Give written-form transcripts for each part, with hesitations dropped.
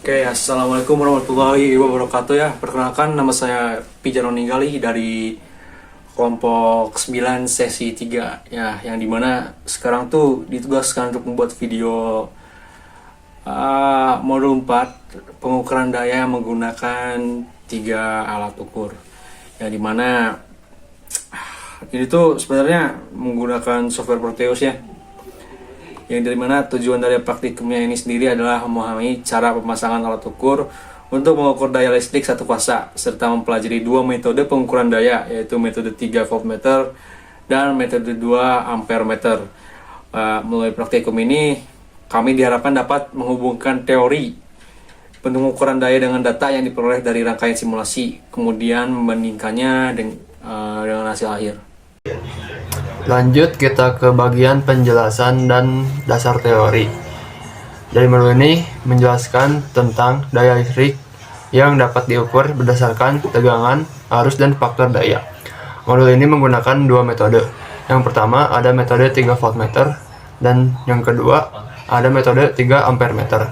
Oke, assalamualaikum warahmatullahi wabarakatuh ya. Perkenalkan, nama saya Pijaron Ninggali dari kelompok 9 sesi 3 ya, yang dimana sekarang tuh ditugaskan untuk membuat video modul 4 pengukuran daya menggunakan 3 alat ukur. Yang dimana ini tuh sebenarnya menggunakan software Proteus ya, yang dari mana tujuan dari praktikumnya ini sendiri adalah memahami cara pemasangan alat ukur untuk mengukur daya listrik satu fasa, serta mempelajari dua metode pengukuran daya, yaitu metode 3 voltmeter dan metode 2 ampere meter. Melalui praktikum ini kami diharapkan dapat menghubungkan teori pengukuran daya dengan data yang diperoleh dari rangkaian simulasi, kemudian membandingkannya dengan hasil akhir. Lanjut kita ke bagian penjelasan dan dasar teori. Dari modul ini menjelaskan tentang daya listrik yang dapat diukur berdasarkan tegangan, arus, dan faktor daya. Modul ini menggunakan dua metode. Yang pertama ada metode 3 voltmeter dan yang kedua ada metode 3 ampere meter.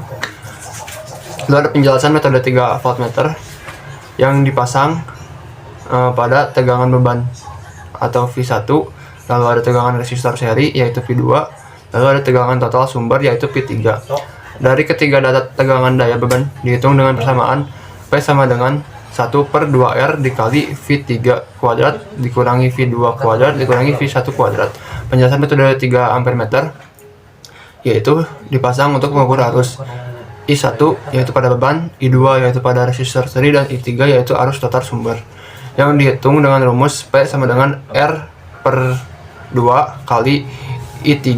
Lalu ada penjelasan metode 3 voltmeter yang dipasang pada tegangan beban atau V1, lalu ada tegangan resistor seri yaitu V2, lalu ada tegangan total sumber yaitu V3. Dari ketiga data tegangan daya beban dihitung dengan persamaan P sama dengan 1/2R dikali V3 kuadrat dikurangi V2 kuadrat dikurangi V1 kuadrat. Penjelasan metode 3 ampere meter yaitu dipasang untuk mengukur arus. I1 yaitu pada beban, I2 yaitu pada resistor seri, dan I3 yaitu arus total sumber, yang dihitung dengan rumus P sama dengan R/2 kali I3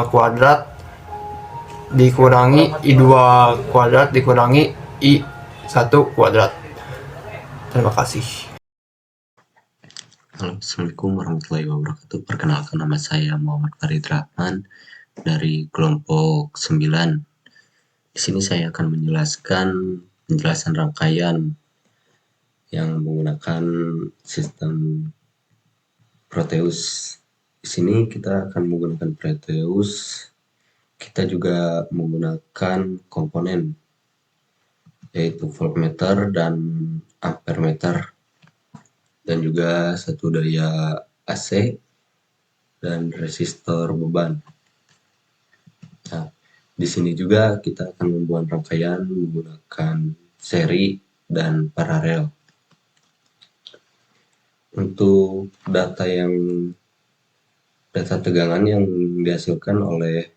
kuadrat dikurangi I2 kuadrat dikurangi I1 kuadrat. Terima kasih. Halo, Assalamualaikum warahmatullahi wabarakatuh. Perkenalkan, nama saya Muhammad Farid Rahman dari kelompok 9. Di sini saya akan menjelaskan penjelasan rangkaian yang menggunakan sistem Proteus. Di sini kita akan menggunakan Proteus. Kita juga menggunakan komponen yaitu voltmeter dan ampere meter, dan juga satu daya AC dan resistor beban. Nah, di sini juga kita akan membuat rangkaian menggunakan seri dan paralel. Untuk data tegangan yang dihasilkan oleh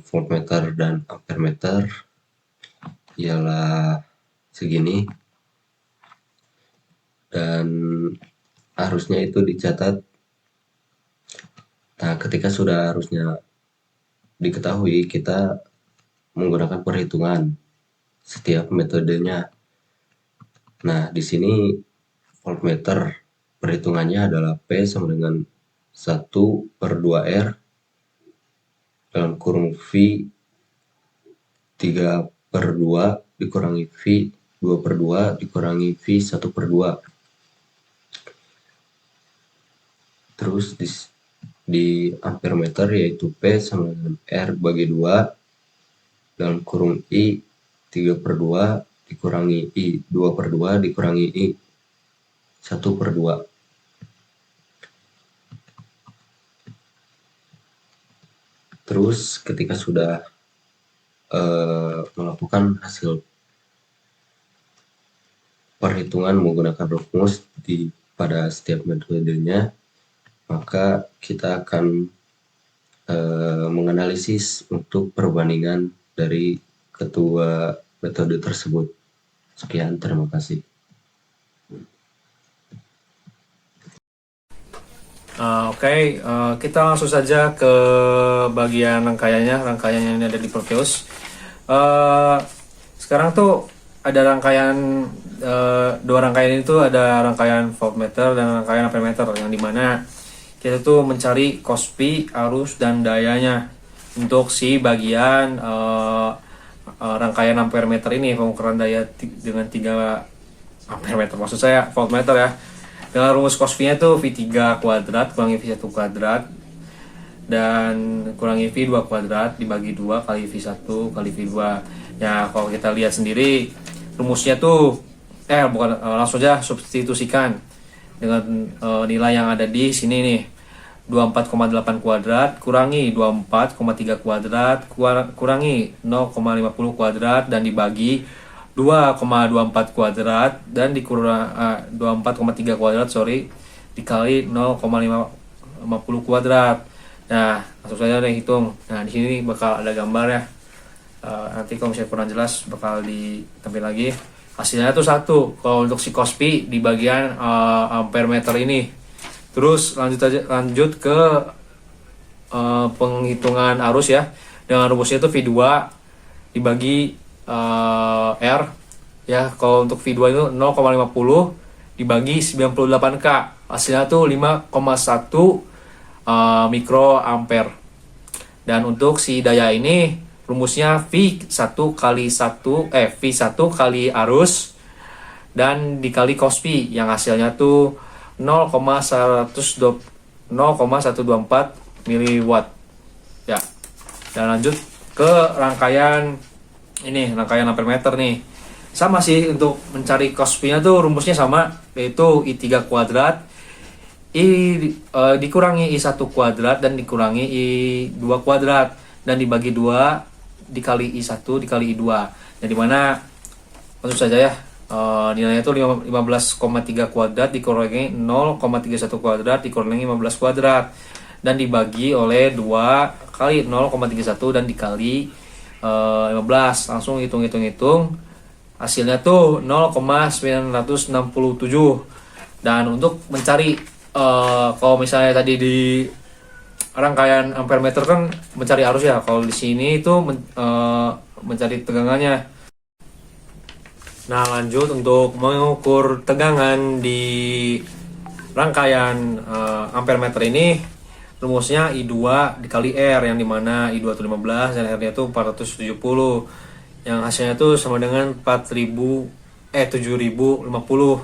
voltmeter dan ampere meter ialah segini, dan harusnya itu dicatat. Nah, ketika sudah harusnya diketahui, kita menggunakan perhitungan setiap metodenya. Nah, di sini voltmeter perhitungannya adalah P sama dengan 1/2R dalam kurung V 3/2 dikurangi V 2/2 dikurangi V 1/2. Terus di ampere meter yaitu P sama dengan R bagi 2 dalam kurung I 3/2 dikurangi I 2/2 dikurangi I 1/2. Terus ketika sudah melakukan hasil perhitungan menggunakan rumus pada setiap metodenya, maka kita akan menganalisis untuk perbandingan dari kedua metode tersebut. Sekian, terima kasih. Kita langsung saja ke bagian rangkaiannya ini ada di Proteus. Sekarang tuh ada rangkaian dua rangkaian itu, ada rangkaian voltmeter dan rangkaian ampere meter, yang dimana kita tuh mencari cos P, arus, dan dayanya untuk si bagian rangkaian ampere meter ini, pengukuran daya dengan 3 ampere meter, maksud saya voltmeter ya. Dengan rumus cos V-nya tuh V3 kuadrat kurangi V1 kuadrat dan kurangi V 2 kuadrat dibagi 2 kali V1 kali V2. Ya kalau kita lihat sendiri rumusnya tuh bukan, langsung aja substitusikan dengan nilai yang ada di sini nih. 24,8 kuadrat kurangi 24,3 kuadrat kurangi 0,50 kuadrat dan dibagi 2,24 kuadrat dan dikurang 24,3 kuadrat dikali 0,50 kuadrat. Nah, langsung saja deh hitung. Nah, di sini bakal ada gambar ya. Nanti kalau misalnya kurang jelas bakal ditampil lagi. Hasilnya tuh 1 kalau untuk si cos P di bagian ampere meter ini. Terus lanjut ke penghitungan arus ya. Dengan rumusnya itu V2 dibagi R ya. Kalau untuk V2 itu 0,50 dibagi 98K. Hasilnya tuh 5,1 mikroampere. Dan untuk si daya ini rumusnya V1 kali arus dan dikali cos P yang hasilnya tuh 0,124 miliwatt ya. Dan lanjut ke rangkaian ampere meter nih. Sama sih untuk mencari cos P nya tuh rumusnya sama, yaitu I3 kuadrat dikurangi I1 kuadrat dan dikurangi I2 kuadrat dan dibagi 2 dikali I1 dikali I2. Jadi mana langsung saja ya. Nilainya itu 15,3 kuadrat dikurangi 0,31 kuadrat dikurangi 15 kuadrat dan dibagi oleh 2 kali 0,31 dan dikali 15. Langsung hitung hasilnya tuh 0,967. Dan untuk mencari kalau misalnya tadi di rangkaian ampere meter kan mencari arus ya, kalau di sini itu mencari tegangannya. Nah, lanjut untuk mengukur tegangan di rangkaian ampere meter ini, rumusnya I2 dikali R, yang dimana I2 itu 15 dan R nya itu 470, yang hasilnya itu sama dengan 7050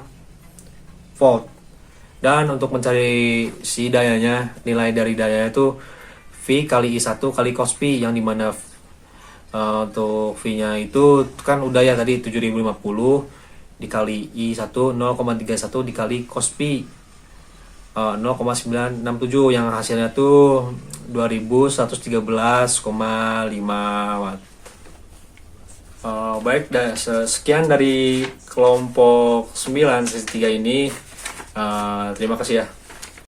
volt. Dan untuk mencari si dayanya, nilai dari daya itu V kali I1 kali cos P, yang dimana untuk V nya itu kan udah ya tadi 7050 dikali I1 0,31 dikali cos P 0,967, yang hasilnya tuh 2113,5 watt. Baik, sekian dari kelompok 9 sesi 3 ini. Terima kasih ya.